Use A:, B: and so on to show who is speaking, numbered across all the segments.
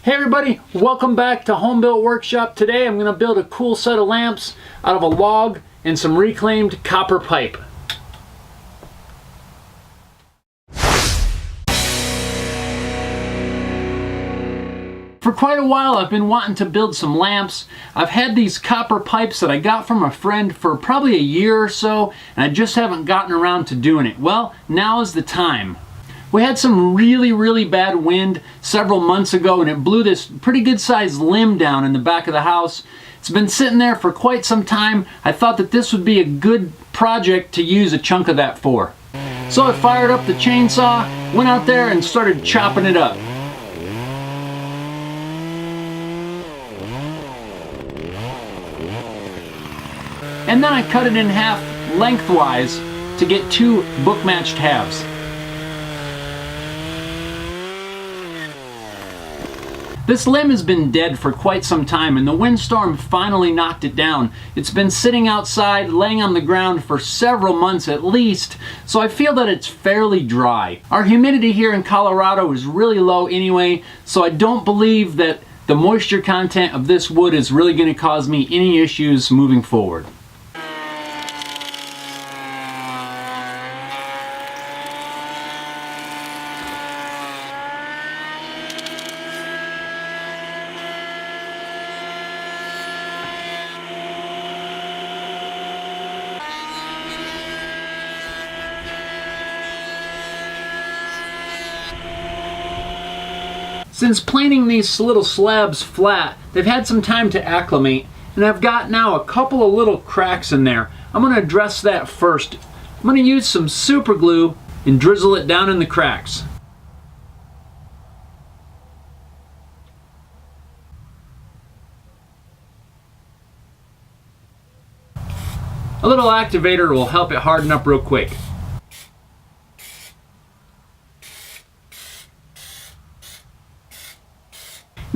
A: Hey everybody, welcome back to Home Built Workshop. Today I'm going to build a cool set of lamps out of a log and some reclaimed copper pipe. For quite a while I've been wanting to build some lamps. I've had these copper pipes that I got from a friend for probably a year or so, and I just haven't gotten around to doing it. Well, now is the time. We had some really bad wind several months ago, and it blew this pretty good sized limb down in the back of the house. It's been sitting there for quite some time. I thought that this would be a good project to use a chunk of that for. So I fired up the chainsaw, went out there and started chopping it up. And then I cut it in half lengthwise to get two book-matched halves. This limb has been dead for quite some time, and the windstorm finally knocked it down. It's been sitting outside, laying on the ground for several months at least, so I feel that it's fairly dry. Our humidity here in Colorado is really low anyway, so I don't believe that the moisture content of this wood is really going to cause me any issues moving forward. Since planing these little slabs flat, they've had some time to acclimate, and I've got now a couple of little cracks in there. I'm going to address that first. I'm going to use some super glue and drizzle it down in the cracks. A little activator will help it harden up real quick.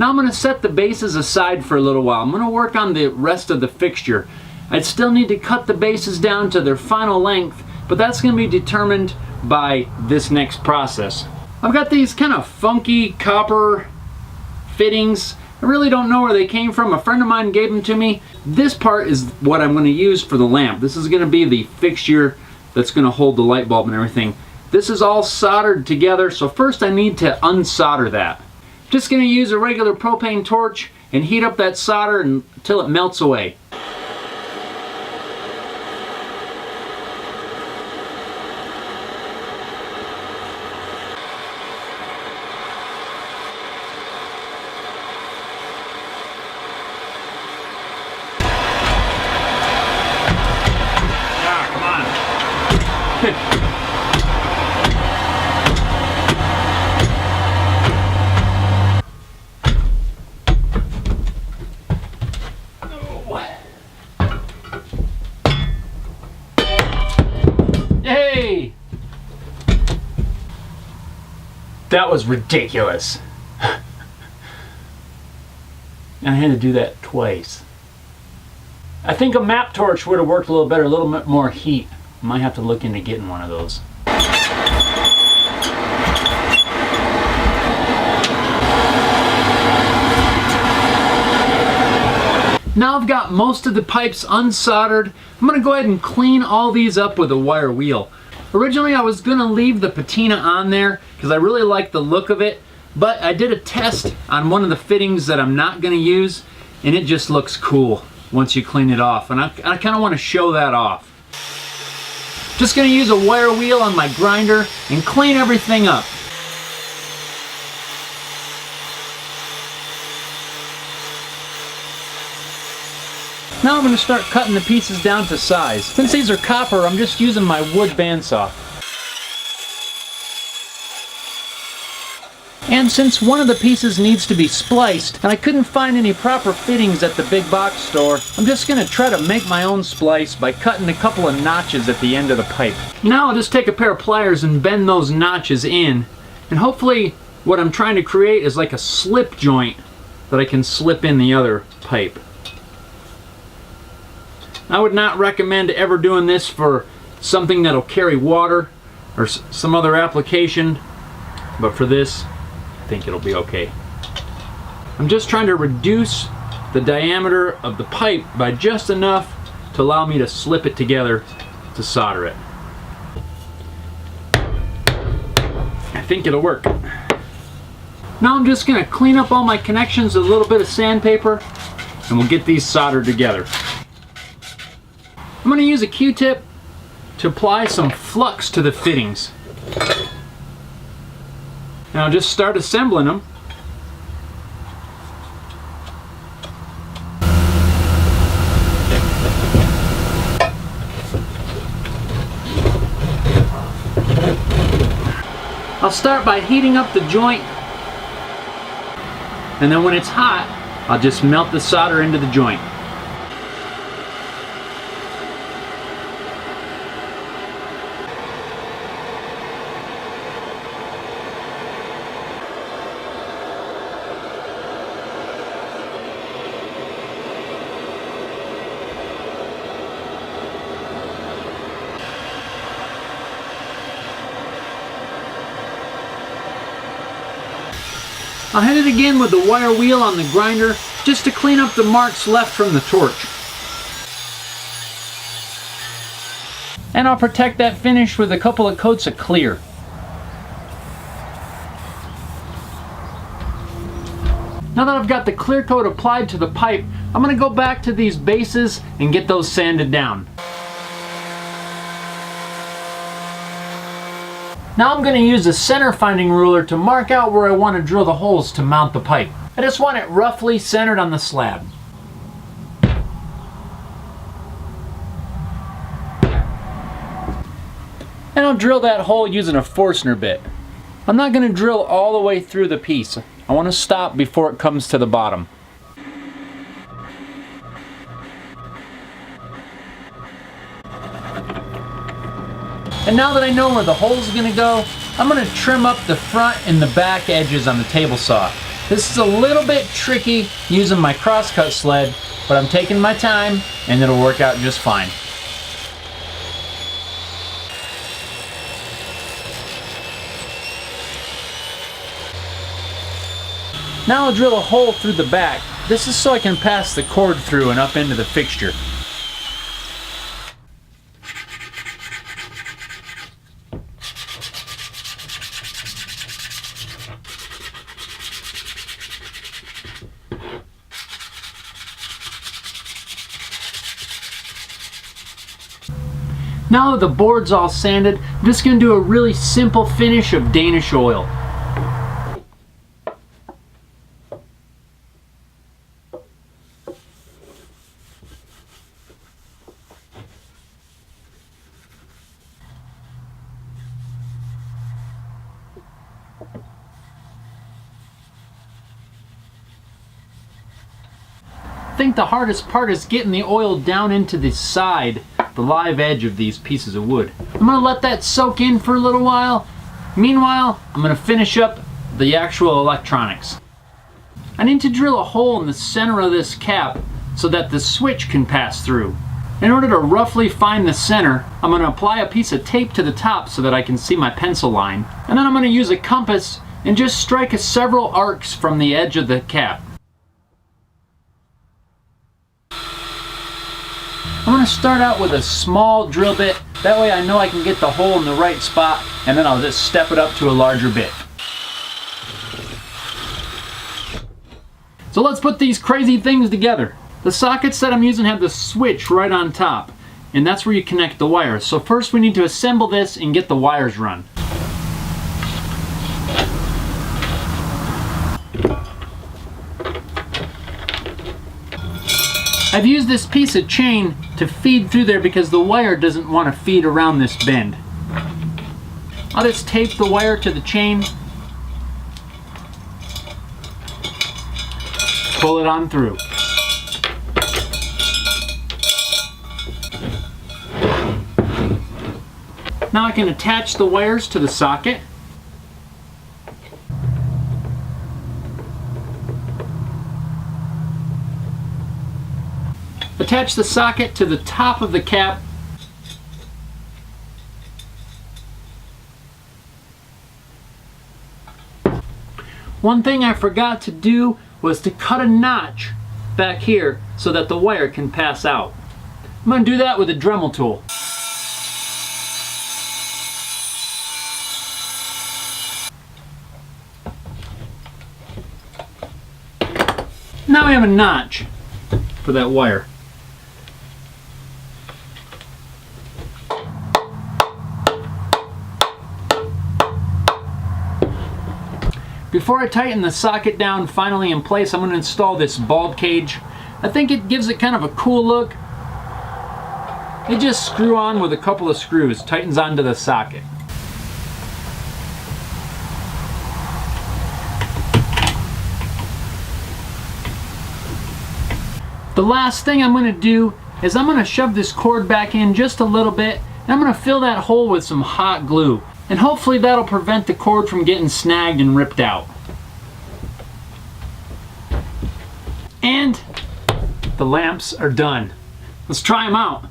A: Now I'm going to set the bases aside for a little while. I'm going to work on the rest of the fixture. I'd still need to cut the bases down to their final length, but that's going to be determined by this next process. I've got these kind of funky copper fittings. I really don't know where they came from. A friend of mine gave them to me. This part is what I'm going to use for the lamp. This is going to be the fixture that's going to hold the light bulb and everything. This is all soldered together, so first I need to unsolder that. Just going to use a regular propane torch and heat up that solder until it melts away. Ah, come on. Hey! That was ridiculous. And I had to do that twice. I think a map torch would have worked a little better, a little bit more heat. Might have to look into getting one of those. Now I've got most of the pipes unsoldered. I'm going to go ahead and clean all these up with a wire wheel. Originally I was going to leave the patina on there because I really like the look of it, but I did a test on one of the fittings that I'm not going to use, and it just looks cool once you clean it off, and I kind of want to show that off. Just going to use a wire wheel on my grinder and clean everything up. Now I'm going to start cutting the pieces down to size. Since these are copper, I'm just using my wood bandsaw. And since one of the pieces needs to be spliced, and I couldn't find any proper fittings at the big box store, I'm just going to try to make my own splice by cutting a couple of notches at the end of the pipe. Now I'll just take a pair of pliers and bend those notches in, and hopefully what I'm trying to create is like a slip joint that I can slip in the other pipe. I would not recommend ever doing this for something that'll carry water or some other application, but for this, I think it'll be okay. I'm just trying to reduce the diameter of the pipe by just enough to allow me to slip it together to solder it. I think it'll work. Now I'm just going to clean up all my connections with a little bit of sandpaper and we'll get these soldered together. I'm going to use a Q-tip to apply some flux to the fittings. Now I'll just start assembling them. I'll start by heating up the joint, and then when it's hot, I'll just melt the solder into the joint. I'll hit it again with the wire wheel on the grinder just to clean up the marks left from the torch. And I'll protect that finish with a couple of coats of clear. Now that I've got the clear coat applied to the pipe, I'm going to go back to these bases and get those sanded down. Now I'm going to use a center finding ruler to mark out where I want to drill the holes to mount the pipe. I just want it roughly centered on the slab. And I'll drill that hole using a Forstner bit. I'm not going to drill all the way through the piece. I want to stop before it comes to the bottom. And now that I know where the hole's going to go, I'm going to trim up the front and the back edges on the table saw. This is a little bit tricky using my crosscut sled, but I'm taking my time and it'll work out just fine. Now I'll drill a hole through the back. This is so I can pass the cord through and up into the fixture. Now that the board's all sanded, I'm just going to do a really simple finish of Danish oil. I think the hardest part is getting the oil down into the side, the live edge of these pieces of wood. I'm going to let that soak in for a little while. Meanwhile, I'm going to finish up the actual electronics. I need to drill a hole in the center of this cap so that the switch can pass through. In order to roughly find the center, I'm going to apply a piece of tape to the top so that I can see my pencil line. And then I'm going to use a compass and just strike several arcs from the edge of the cap. I'm going to start out with a small drill bit, that way I know I can get the hole in the right spot, and then I'll just step it up to a larger bit. So let's put these crazy things together. The sockets that I'm using have the switch right on top, and that's where you connect the wires. So first we need to assemble this and get the wires run. I've used this piece of chain to feed through there because the wire doesn't want to feed around this bend. I'll just tape the wire to the chain, pull it on through. Now I can attach the wires to the socket. Attach the socket to the top of the cap. One thing I forgot to do was to cut a notch back here so that the wire can pass out. I'm going to do that with a Dremel tool. Now we have a notch for that wire. Before I tighten the socket down finally in place, I'm going to install this bulb cage. I think it gives it kind of a cool look. It just screw on with a couple of screws, tightens onto the socket. The last thing I'm going to do is I'm going to shove this cord back in just a little bit, and I'm going to fill that hole with some hot glue. And hopefully that'll prevent the cord from getting snagged and ripped out. And the lamps are done. Let's try them out.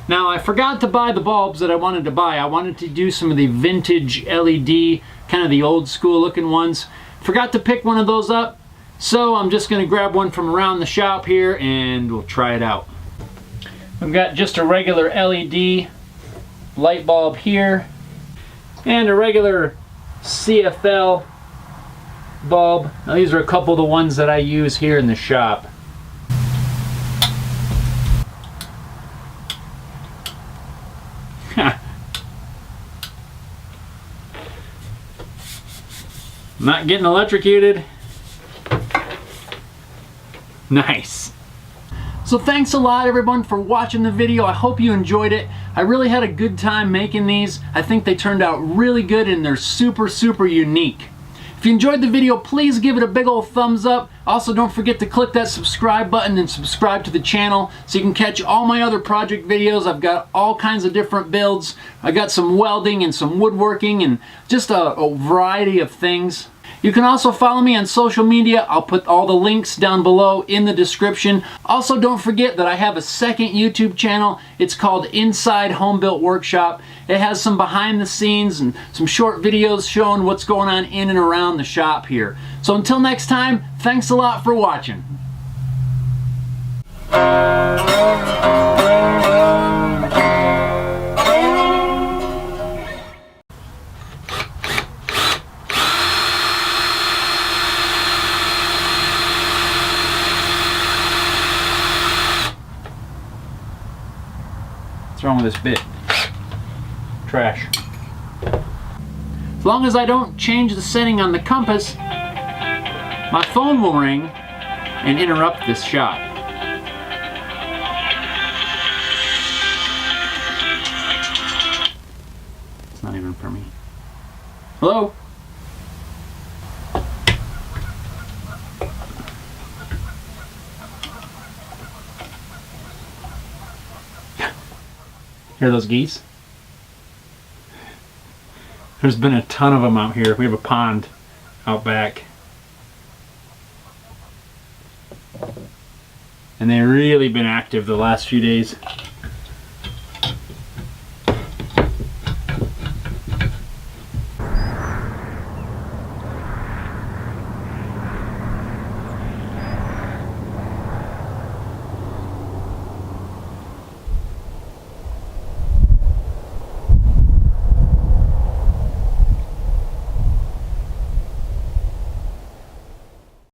A: Now, I forgot to buy the bulbs that I wanted to buy. I wanted to do some of the vintage LED, kind of the old school looking ones. Forgot to pick one of those up, so I'm just going to grab one from around the shop here and we'll try it out. We've got just a regular LED light bulb here, and a regular CFL bulb. Now, these are a couple of the ones that I use here in the shop. Not getting electrocuted. Nice. So thanks a lot everyone for watching the video. I hope you enjoyed it. I really had a good time making these. I think they turned out really good and they're super unique. If you enjoyed the video, please give it a big old thumbs up. Also, don't forget to click that subscribe button and subscribe to the channel so you can catch all my other project videos. I've got all kinds of different builds. I got some welding and some woodworking and just a variety of things. You can also follow me on social media. I'll put all the links down below in the description. Also, don't forget that I have a second YouTube channel. It's called Inside Home Built Workshop. It has some behind the scenes and some short videos showing what's going on in and around the shop here. So until next time, thanks a lot for watching. What's wrong with this bit? Trash. As long as I don't change the setting on the compass, my phone will ring and interrupt this shot. It's not even for me. Hello? Hear those geese? There's been a ton of them out here. We have a pond out back. And they've really been active the last few days.